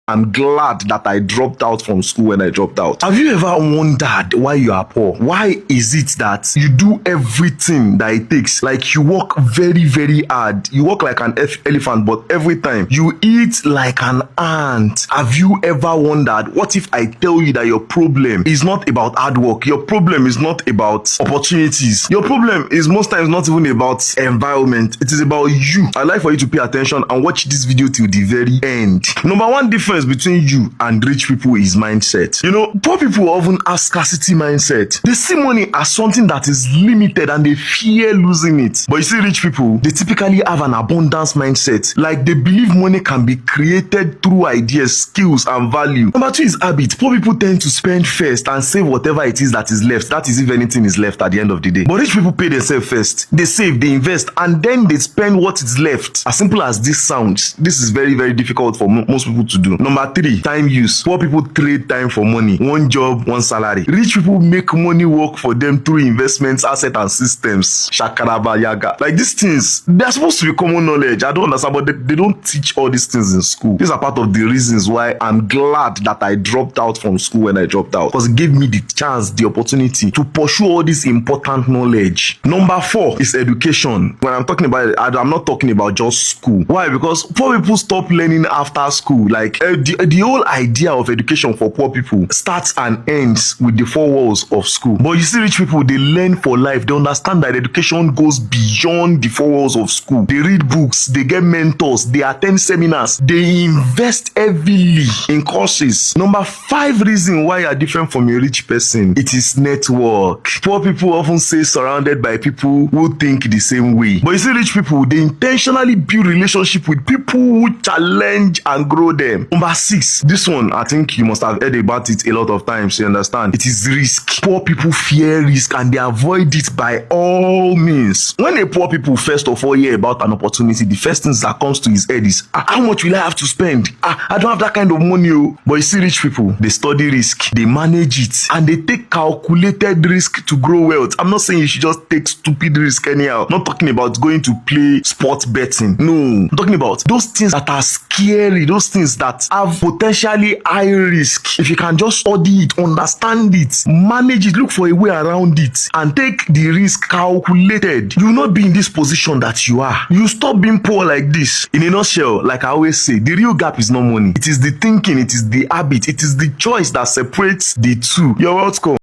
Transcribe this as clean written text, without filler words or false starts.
I'm glad that I dropped out from school when I dropped out. Have you ever wondered why you are poor? Why is it that you do everything that it takes? Like you work very, very hard. You work like an elephant, but every time you eat like an ant. Have you ever wondered, what if I tell you that your problem is not about hard work? Your problem is not about opportunities. Your problem is most times not even about environment. It is about you. I'd like for you to pay attention and watch this video till the very end. Number one difference between you and rich people is mindset. You know, poor people often have scarcity mindset. They see money as something that is limited and they fear losing it. But you see, rich people, they typically have an abundance mindset. Like they believe money can be created through ideas, skills, and value. Number two is habit. Poor people tend to spend first and save whatever it is that is left. That is if anything is left at the end of the day. But rich people pay themselves first. They save, they invest, and then they spend what is left. As simple as this sounds, this is very, very difficult for most people to do. Number three, time use. Poor people trade time for money. One job, one salary. Rich people make money work for them through investments, assets, and systems. Shakaraba yaga. Like these things, they're supposed to be common knowledge. I don't understand, but they don't teach all these things in school. These are part of the reasons why I'm glad that I dropped out from school when I dropped out, because it gave me the chance, the opportunity to pursue all this important knowledge. Number four is education. When I'm talking about it, I'm not talking about just school. Why? Because poor people stop learning after school. Like the whole idea of education for poor people starts and ends with the four walls of school. But you see, rich people, they learn for life. They understand that education goes beyond the four walls of school. They read books, they get mentors, they attend seminars, they invest heavily in courses. Number five reason why you are different from a rich person, it is network. Poor people often say surrounded by people who think the same way. But you see, rich people, they intentionally build relationship with people who challenge and grow them. Number six, this one, I think you must have heard about it a lot of times, you understand? It is risk. Poor people fear risk and they avoid it by all means. When a poor people first of all hear about an opportunity, the first thing that comes to his head is, how much will I have to spend? I don't have that kind of money. But you see, rich people, they study risk, they manage it, and they take calculated risk to grow wealth. I'm not saying you should just take stupid risk anyhow. Not talking about going to play sports betting. No, I'm talking about those things that are scary, those things that have potentially high risk. If you can just study it, understand it, manage it, look for a way around it, and take the risk calculated, you will not be in this position that you are. You stop being poor like this. In a nutshell, like I always say, the real gap is not money. It is the thinking, it is the habit, it is the choice that separates the two. You're welcome.